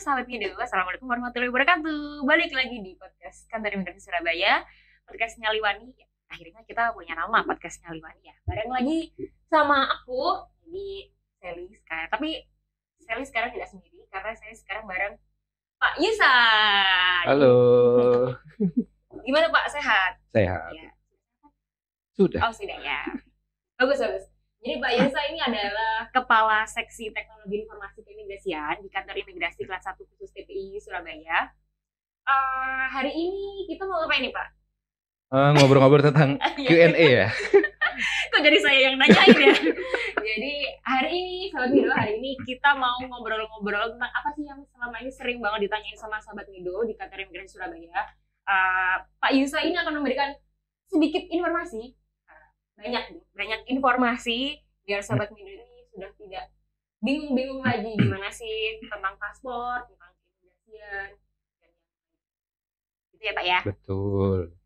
sahabat Mido, assalamualaikum warahmatullahi wabarakatuh. Balik lagi di podcast Kantor Imigrasi Surabaya, podcast Nyaliwani. Akhirnya kita punya nama podcast Nyaliwani ya. Bareng lagi sama aku, jadi Sally sekarang. Tapi Sally sekarang tidak sendiri karena saya sekarang bareng Pak Yusan. Halo. Gimana Pak, sehat? Sehat. Ya. Sudah. Oh sudah ya. Bagus. Jadi Pak Yusa ini adalah Kepala Seksi Teknologi Informasi Keimigrasian di Kantor Imigrasi Kelas 1 Khusus TPI Surabaya. Hari ini kita mau ngapain nih Pak? Ngobrol-ngobrol tentang Q&A ya. Kok jadi saya yang nanyain ya? Jadi hari ini, Sobat Mido, hari ini kita mau ngobrol-ngobrol tentang apa sih yang selama ini sering banget ditanyain sama Sobat Mido di Kantor Imigrasi Surabaya. Pak Yusa ini akan memberikan sedikit informasi, banyak informasi biar Sobat Mido ini sudah tidak bingung-bingung lagi gimana sih tentang paspor, tentang keimigrasian, gitu ya Pak ya? Betul.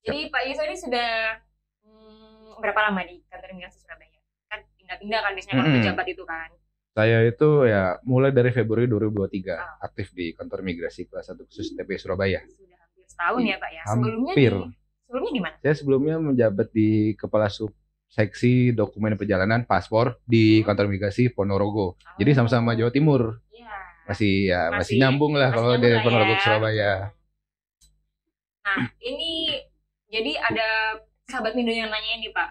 Jadi Pak Yusa ini sudah berapa lama di Kantor Imigrasi Surabaya? Kan pindah-pindah kan biasanya kalau pejabat itu kan? Saya itu ya mulai dari Februari 2023 aktif di Kantor Imigrasi Kelas 1 Khusus TPI Surabaya. Sudah hampir setahun ya Pak ya? Sebelumnya di mana? Saya sebelumnya menjabat di Kepala Subseksi Dokumen Perjalanan Paspor di Kantor Imigrasi Ponorogo. Jadi sama-sama Jawa Timur. Iya. Masih nyambung lah kalau dari Ponorogo ke Surabaya. Nah, ini jadi ada sahabat Mido yang nanyain nih Pak.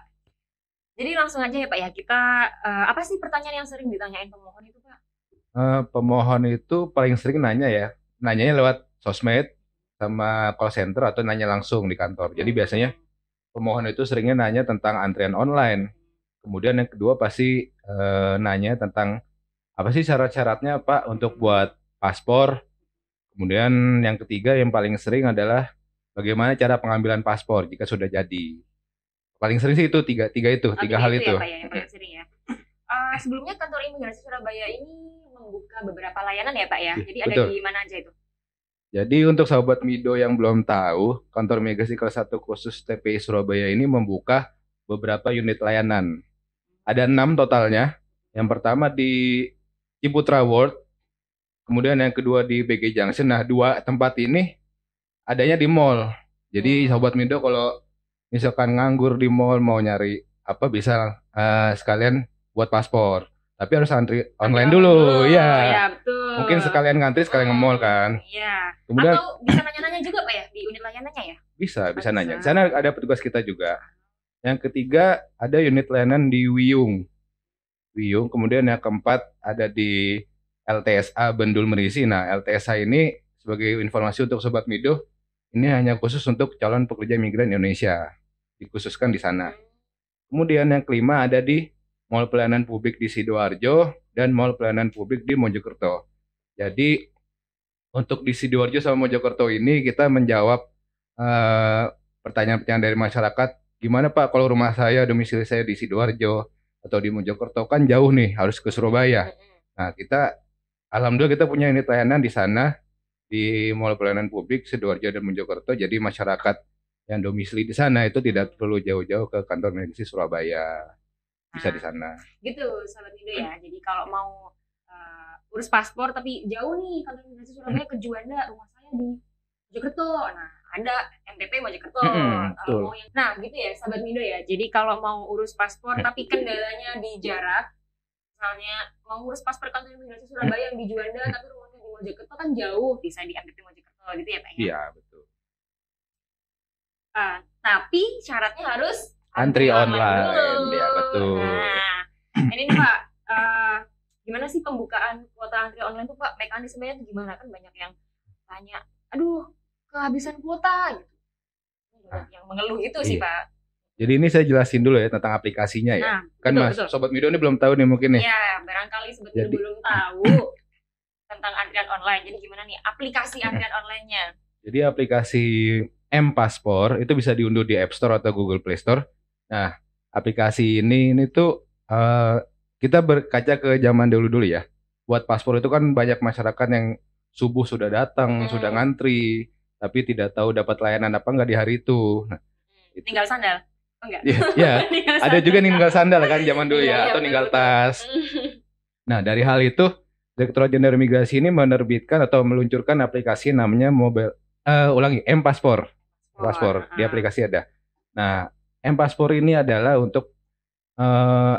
Jadi langsung aja ya Pak ya, kita apa sih pertanyaan yang sering ditanyain pemohon itu Pak? Pemohon itu paling sering nanyanya lewat sosmed sama call center atau nanya langsung di kantor. Jadi biasanya pemohon itu seringnya nanya tentang antrian online. Kemudian yang kedua pasti nanya tentang apa sih syarat-syaratnya Pak untuk buat paspor. Kemudian yang ketiga yang paling sering adalah bagaimana cara pengambilan paspor jika sudah jadi. Paling sering sih itu tiga hal itu. Ya, Pak, ya, yang paling sering ya. Sebelumnya Kantor Imigrasi Surabaya ini membuka beberapa layanan ya Pak ya. Jadi ada di mana aja itu? Jadi untuk sahabat Mido yang belum tahu, Kantor Imigrasi Kelas 1 Khusus TPI Surabaya ini membuka beberapa unit layanan. Ada 6 totalnya. Yang pertama di Ciputra World, kemudian yang kedua di BG Junction. Nah, 2 tempat ini adanya di mall. Jadi sahabat Mido kalau misalkan nganggur di mall mau nyari apa bisa sekalian buat paspor. Tapi harus antri online dulu. Ya, betul. Mungkin sekalian ngantri sekalian nge-mall kan. Iya. Kemudian atau bisa nanya-nanya juga Pak ya di unit layanannya ya? Bisa nanya. Di sana ada petugas kita juga. Yang ketiga ada unit layanan di Wiyung. Kemudian yang keempat ada di LTSA Bendul Merisi. Nah, LTSA ini sebagai informasi untuk Sobat Mido, ini hanya khusus untuk calon pekerja migran Indonesia. Dikhususkan di sana. Kemudian yang kelima ada di Mall Pelayanan Publik di Sidoarjo dan Mall Pelayanan Publik di Mojokerto. Jadi untuk di Sidoarjo sama Mojokerto ini kita menjawab pertanyaan-pertanyaan dari masyarakat. Gimana Pak kalau rumah saya, domisili saya di Sidoarjo atau di Mojokerto kan jauh nih, harus ke Surabaya. Nah alhamdulillah kita punya unit layanan di sana di Mall Pelayanan Publik Sidoarjo dan Mojokerto. Jadi masyarakat yang domisili di sana itu tidak perlu jauh-jauh ke kantor imigrasi Surabaya. Bisa di sana. Gitu, sahabat Mido ya. Jadi kalau mau urus paspor tapi jauh nih kantor imigrasi Surabaya ke Juanda, rumah saya di Mojokerto. Nah, ada MTP Mojokerto. Kalau mau nah, gitu ya, sahabat Mido ya. Jadi kalau mau urus paspor tapi kendalanya di jarak, misalnya mau urus paspor kantor imigrasi Surabaya yang di Juanda tapi rumahnya di Mojokerto kan jauh, bisa di MTP Mojokerto gitu ya Pak ya? Iya, betul. Tapi syaratnya harus antri online dulu. Ya betul. Nah, ini nih Pak, gimana sih pembukaan kuota antri online tuh Pak? Mekanismenya tuh gimana? Kan banyak yang tanya, aduh kehabisan kuota gitu. Yang mengeluh itu sih Pak. Jadi ini saya jelasin dulu ya tentang aplikasinya ya. Kan betul. Sobat Mido ini belum tahu nih mungkin nih. Ya, barangkali Sobat Mido belum tahu tentang antrian online. Jadi gimana nih aplikasi antrian online-nya? Jadi aplikasi M-Paspor itu bisa diunduh di App Store atau Google Play Store. Nah, aplikasi ini tuh kita berkaca ke zaman dulu ya. Buat paspor itu kan banyak masyarakat yang subuh sudah datang, sudah ngantri, tapi tidak tahu dapat layanan apa enggak di hari itu. Nah, tinggal sandal. Oh enggak. Ya, ada juga ninggal sandal kan zaman dulu ya, atau ninggal tas. Nah, dari hal itu Direktorat Jenderal Imigrasi ini menerbitkan atau meluncurkan aplikasi namanya M-Paspor. Paspor di aplikasi ada. Nah, M-Paspor ini adalah untuk eh,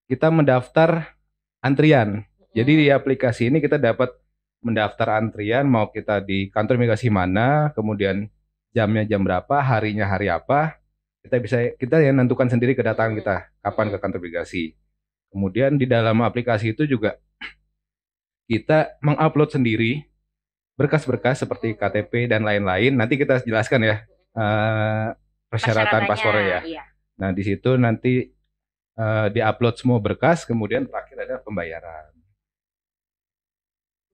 kita mendaftar antrian. Jadi di aplikasi ini kita dapat mendaftar antrian, mau kita di kantor imigrasi mana, kemudian jamnya jam berapa, harinya hari apa. Kita yang nentukan sendiri kedatangan kita kapan ke kantor imigrasi. Kemudian di dalam aplikasi itu juga kita mengupload sendiri berkas-berkas seperti KTP dan lain-lain. Nanti kita jelaskan ya persyaratan paspornya ya. Iya. Nah, di situ nanti diupload semua berkas, kemudian terakhir ada pembayaran.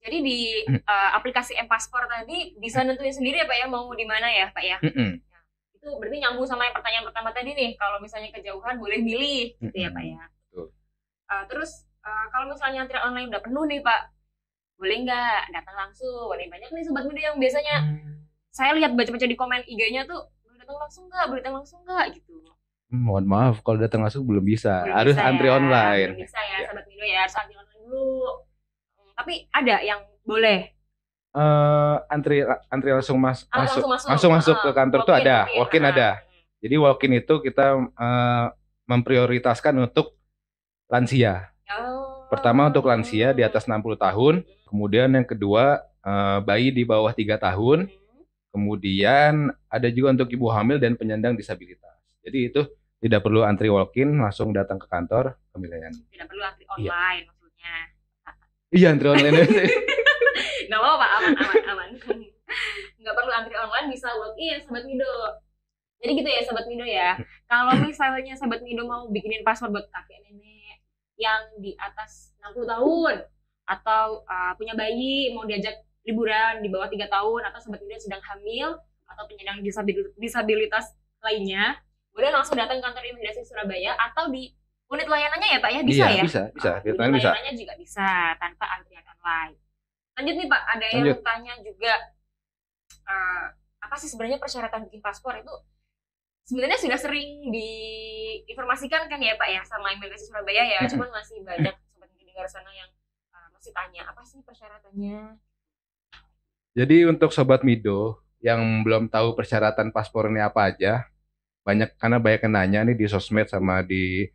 Jadi di aplikasi M-Paspor tadi bisa nentuin sendiri ya Pak ya, mau di mana ya Pak ya? Nah, itu berarti nyambung sama yang pertanyaan pertama tadi nih, kalau misalnya kejauhan boleh milih gitu ya Pak ya. Terus kalau misalnya antrian online udah penuh nih Pak, boleh nggak datang langsung? Boleh, banyak nih sobat muda yang biasanya saya lihat baca-baca di komen IG-nya tuh, boleh datang langsung nggak, boleh datang langsung nggak gitu. Mohon maaf, kalau datang langsung belum bisa, harus bisa antri ya, online. Belum bisa ya, sobat muda ya, harus antri online dulu. Tapi ada yang boleh. Antri langsung langsung masuk ke kantor tuh ada, walk-in ada. Jadi walk-in itu kita memprioritaskan untuk lansia. Pertama untuk lansia di atas 60 tahun, kemudian yang kedua bayi di bawah 3 tahun, kemudian ada juga untuk ibu hamil dan penyandang disabilitas. Jadi itu tidak perlu antri walk-in, langsung datang ke kantor pemilihan. Tidak perlu antri online maksudnya. Iya, antri online. Nggak apa-apa, aman. Nggak perlu antri online, bisa walk-in Sobat Mido. Jadi gitu ya Sobat Mido ya. Kalau misalnya Sobat Mido mau bikinin paspor buat kakek nenek yang di atas 60 tahun atau punya bayi mau diajak liburan di bawah 3 tahun, atau Sobat Mido sedang hamil atau penyandang disabilitas lainnya, boleh langsung datang ke kantor imigrasi Surabaya atau di unit layanannya ya Pak ya, bisa ya? Bisa. Unit layanannya juga bisa tanpa antrian online. Lanjut nih Pak, ada yang tanya juga apa sih sebenarnya persyaratan bikin paspor itu? Sebenarnya sudah sering diinformasikan kan ya Pak ya sama imigrasi Surabaya ya, cuman masih banyak sobat di luar sana yang masih tanya apa sih persyaratannya. Jadi untuk sobat Mido yang belum tahu persyaratan paspor ini apa aja, karena banyak yang nanya nih di sosmed sama di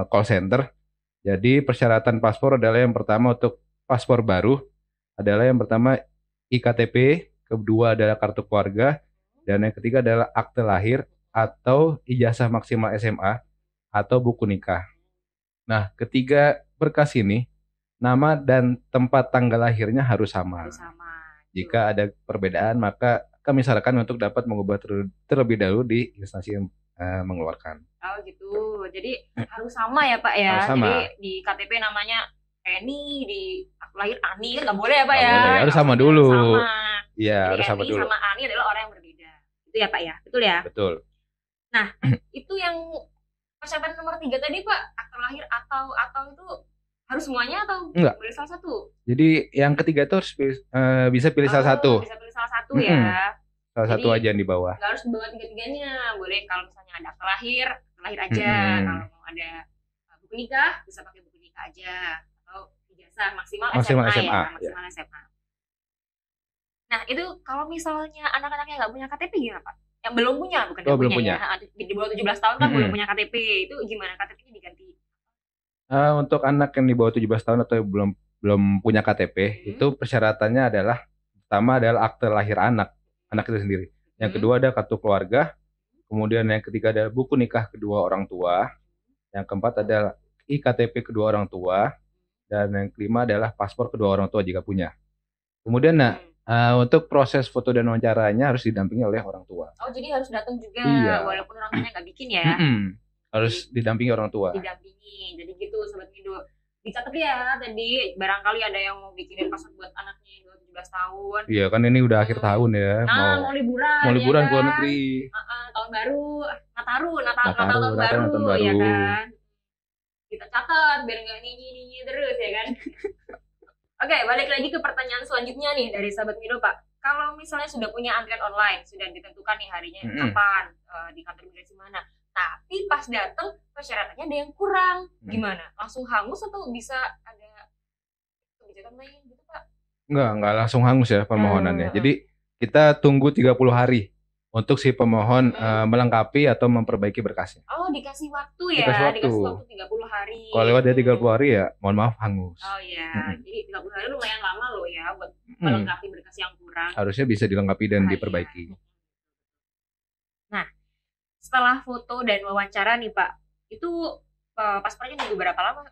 call center. Jadi persyaratan paspor adalah yang pertama untuk paspor baru adalah yang pertama IKTP, kedua adalah kartu keluarga, dan yang ketiga adalah akte lahir atau ijazah maksimal SMA atau buku nikah. Nah, ketiga berkas ini nama dan tempat tanggal lahirnya harus sama. Jika ada perbedaan, maka kami sarankan untuk dapat mengubah terlebih dahulu di instansi yang mengeluarkan. Oh gitu, jadi harus sama ya Pak ya. Harus sama. Jadi di KTP namanya Eni, di akte lahir Ani kan nggak boleh ya Pak ya. Boleh, harus sama dulu. Iya, harus sama dulu. Sama Ani adalah orang yang berbeda. Itu ya Pak ya, betul ya? Betul. Nah, itu yang persyaratan nomor 3 tadi Pak, akte lahir atau itu harus semuanya atau enggak, boleh salah satu? Jadi yang ketiga itu harus bisa pilih salah satu. Bisa pilih salah satu ya. Salah satu aja yang di bawah. Nggak harus di bawah tiga-tiganya. Boleh kalau misalnya ada akte lahir aja. Kalau mau ada buku nikah, bisa pakai buku nikah aja. Atau ijazah maksimal SMA ya. Maksimal SMA. Nah itu kalau misalnya anak-anaknya nggak punya KTP gimana Pak? Yang belum punya, bukan yang belum punya. Ya. Di bawah 17 tahun kan belum punya KTP. Itu gimana KTP-nya diganti? Untuk anak yang di bawah 17 tahun atau belum punya KTP, itu persyaratannya adalah pertama adalah akte lahir anak itu sendiri. Yang kedua ada kartu keluarga, kemudian yang ketiga adalah buku nikah kedua orang tua, yang keempat adalah IKTP kedua orang tua, dan yang kelima adalah paspor kedua orang tua jika punya. Kemudian untuk proses foto dan wawancaranya harus didampingi oleh orang tua. Oh jadi harus datang juga, walaupun orang tuanya nggak bikin ya? Harus didampingi orang tua. Didampingi, jadi gitu Sobat Mido. Dicatat ya tadi, barangkali ada yang mau bikinin paspor buat anaknya 17 tahun. Iya kan ini udah akhir tahun ya. Mau liburan. Mau liburan ya ke luar negeri. Tahun baru, Natal tahun baru, ya kan. Kita catat biar nggak nyi terus ya kan. Oke, balik lagi ke pertanyaan selanjutnya nih dari Sobat Mido Pak. Kalau misalnya sudah punya antrian online, sudah ditentukan nih harinya kapan, di kantor imigrasi mana, tapi pas datang persyaratannya ada yang kurang, gimana? Langsung hangus atau bisa ada budget online gitu Pak? Enggak langsung hangus ya permohonannya. Hmm. Jadi kita tunggu 30 hari untuk si pemohon melengkapi atau memperbaiki berkasnya. Oh, dikasih waktu ya? Dikasih waktu 30 hari. Kalau lewat dari 30 hari ya mohon maaf hangus. Oh iya, jadi 30 hari lumayan lama loh ya buat melengkapi berkas yang kurang. Harusnya bisa dilengkapi dan diperbaiki. Iya. Nah, setelah foto dan wawancara nih Pak, itu paspornya nunggu berapa lama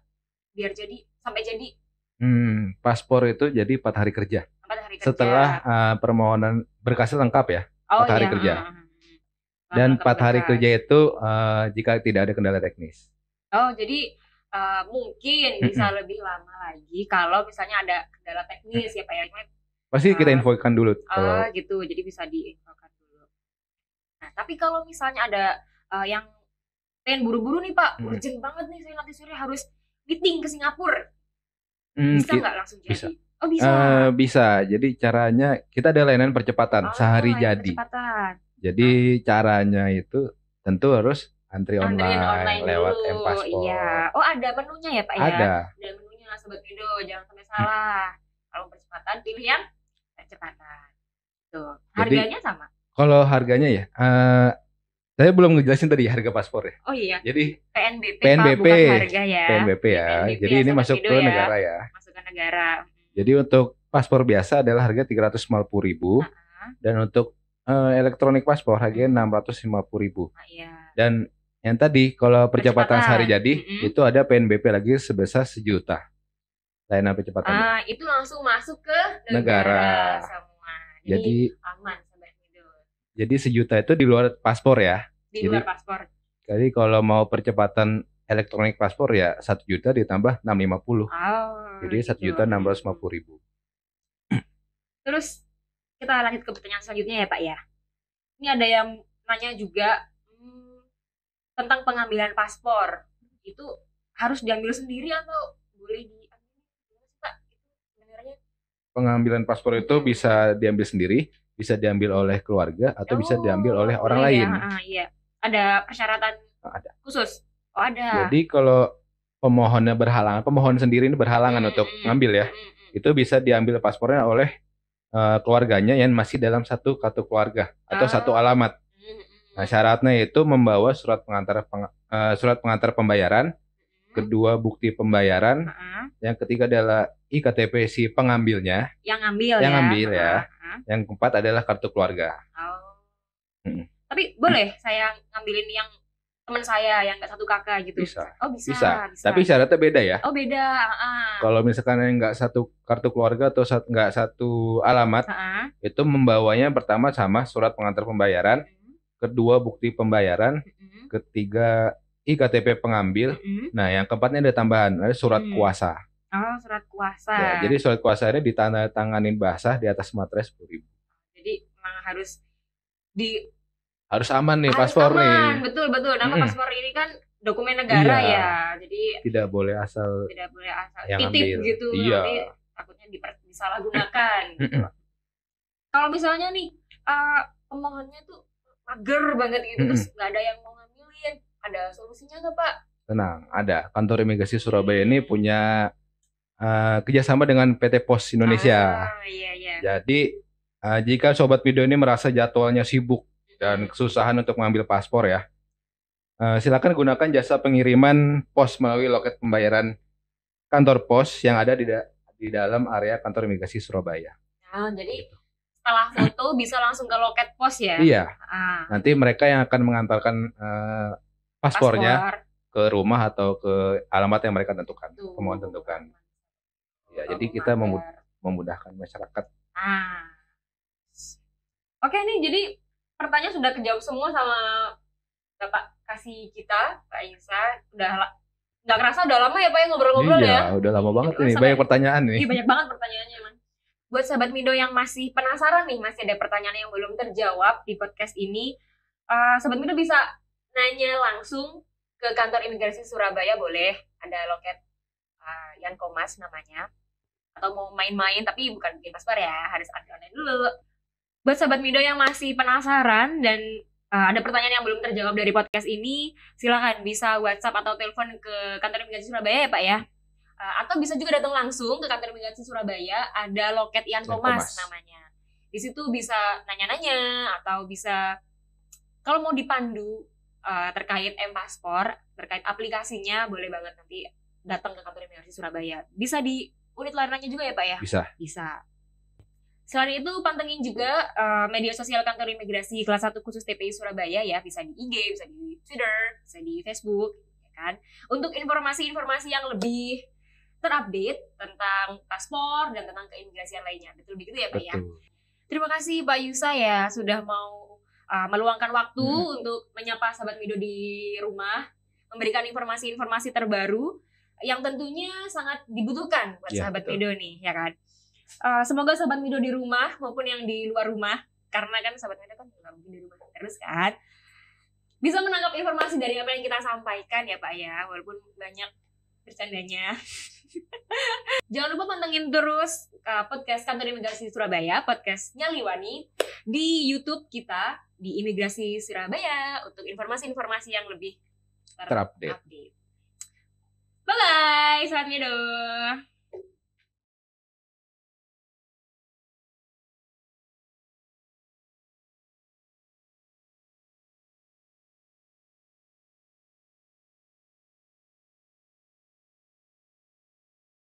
biar jadi sampai jadi? Paspor itu jadi 4 hari kerja. 4 hari kerja. Setelah permohonan berkasnya lengkap ya, 4 hari kerja. Dan 4 hari kerja itu jika tidak ada kendala teknis. Oh, jadi mungkin bisa lebih lama lagi kalau misalnya ada kendala teknis ya Pak ya. Pasti kita infokan dulu. Oh gitu, jadi bisa diinfokan dulu. Nah, tapi kalau misalnya ada yang pengen buru-buru nih Pak, urgent banget nih, saya nanti sore harus meeting ke Singapura. Bisa nggak langsung jadi? Bisa. Oh bisa. Bisa. Jadi caranya kita ada layanan percepatan sehari jadi. Percepatan. Jadi caranya itu tentu harus antri online lewat M-Paspor. Iya. Oh ada menunya ya Pak ya? Ada menunya Sobat Mido, jangan sampai salah. Kalau percepatan pilih yang percepatan. Tuh. Harganya sama? Kalau harganya ya, saya belum ngejelasin tadi harga paspor ya. Oh iya. Jadi PNBP, PNBP Pak, bukan harga ya. PNBP ya. PNBP jadi ya, ini masuk ke negara ya. Masuk ke negara. Jadi untuk paspor biasa adalah harga 350.000 dan untuk elektronik paspor harganya 650.000. Iya. Dan yang tadi kalau percepatan sehari jadi itu ada PNBP lagi sebesar 1 juta. Layanan percepatan. Itu langsung masuk ke negara semua. Jadi aman Sobat Mido. Jadi 1 juta itu di luar paspor ya. Di luar paspor. Jadi kalau mau percepatan elektronik paspor ya 1 juta ditambah 650. Jadi 1.650.000. Terus kita lanjut ke pertanyaan selanjutnya ya Pak ya. Ini ada yang nanya juga tentang pengambilan paspor. Itu harus diambil sendiri atau boleh diambil? Pak, sebenarnya pengambilan paspor itu bisa diambil sendiri, bisa diambil oleh keluarga atau bisa diambil oleh orang lain. Iya. Ada persyaratan khusus? Oh ada. Jadi kalau pemohonnya berhalangan, pemohon sendiri ini berhalangan untuk ngambil ya, itu bisa diambil paspornya oleh keluarganya yang masih dalam satu kartu keluarga atau satu alamat. Nah, syaratnya itu membawa surat pengantar pembayaran, kedua bukti pembayaran, yang ketiga adalah IKTP si pengambilnya, yang ngambil ya. Yang keempat adalah kartu keluarga. Tapi boleh saya ngambilin yang teman saya yang nggak satu kakak gitu? Bisa. Oh bisa. Tapi syaratnya beda ya. Oh beda. Kalau misalkan nggak satu kartu keluarga atau nggak satu alamat, itu membawanya pertama sama surat pengantar pembayaran, kedua bukti pembayaran, ketiga IKTP pengambil. Nah yang keempatnya ada tambahan, ada surat kuasa. Oh surat kuasa. Ya, jadi surat kuasa ini ditandatanganin basah di atas materai 10.000. Jadi memang harus aman nih paspor nih. Betul. Nama paspor ini kan dokumen negara ya. Jadi tidak boleh asal yang titip ambil. gitu. Iya. Nanti takutnya disalahgunakan gitu. Kalau misalnya nih pemohonnya tuh mager banget gitu terus nggak ada yang mau ngambilin, ada solusinya nggak Pak? Tenang, ada. Kantor Imigrasi Surabaya ini punya kerjasama dengan PT Pos Indonesia. Iya. Jadi jika Sobat Mido ini merasa jadwalnya sibuk dan kesusahan untuk mengambil paspor ya, silakan gunakan jasa pengiriman pos melalui loket pembayaran kantor pos yang ada di dalam area kantor Imigrasi Surabaya. Jadi setelah foto bisa langsung ke loket pos ya? Iya. Nanti mereka yang akan mengantarkan paspornya ke rumah atau ke alamat yang mereka tentukan, pemohon tentukan. Ya, jadi kita memudahkan masyarakat. Oke nih, jadi pertanyaan sudah kejawab semua sama Bapak kasih kita, Pak Irsa. Udah nggak kerasa udah lama ya Pak ya ngobrol-ngobrol ya? Iya, udah lama banget nih, banyak pertanyaan nih. Iya, banyak banget pertanyaannya Mas. Buat Sobat Mido yang masih penasaran nih, masih ada pertanyaan yang belum terjawab di podcast ini, Sobat Mido bisa nanya langsung ke kantor imigrasi Surabaya, boleh. Ada loket Yan Komas namanya. Atau mau main-main tapi bukan bikin paspor ya, harus online dulu. Buat Sobat Mido yang masih penasaran dan ada pertanyaan yang belum terjawab dari podcast ini, silakan bisa WhatsApp atau telepon ke kantor imigrasi Surabaya ya Pak ya. Atau bisa juga datang langsung ke kantor imigrasi Surabaya, ada loket Yankomas namanya. Di situ bisa nanya-nanya atau bisa kalau mau dipandu terkait M-Paspor, terkait aplikasinya, boleh banget nanti datang ke kantor imigrasi Surabaya. Bisa di unit layanannya juga ya Pak ya? Bisa. Selain itu pantengin juga media sosial kantor imigrasi kelas 1 khusus TPI Surabaya ya, bisa di IG, bisa di Twitter, bisa di Facebook, ya kan? Untuk informasi-informasi yang lebih terupdate tentang paspor dan tentang keimigrasian lainnya. Betul begitu ya Pak ya? Terima kasih Pak Yusa ya sudah mau meluangkan waktu untuk menyapa sahabat Mido di rumah, memberikan informasi-informasi terbaru yang tentunya sangat dibutuhkan buat sahabat Mido nih, ya kan? Semoga sahabat Mido di rumah maupun yang di luar rumah, karena kan sahabat Mido kan nggak mungkin di rumah terus kan, bisa menangkap informasi dari apa yang kita sampaikan ya Pak ya, walaupun banyak bercandanya. Jangan lupa pantengin terus podcast Kantor Imigrasi Surabaya, podcastnya Liwani di YouTube kita di Imigrasi Surabaya untuk informasi-informasi yang lebih terupdate. Bye-bye, selamat Mido.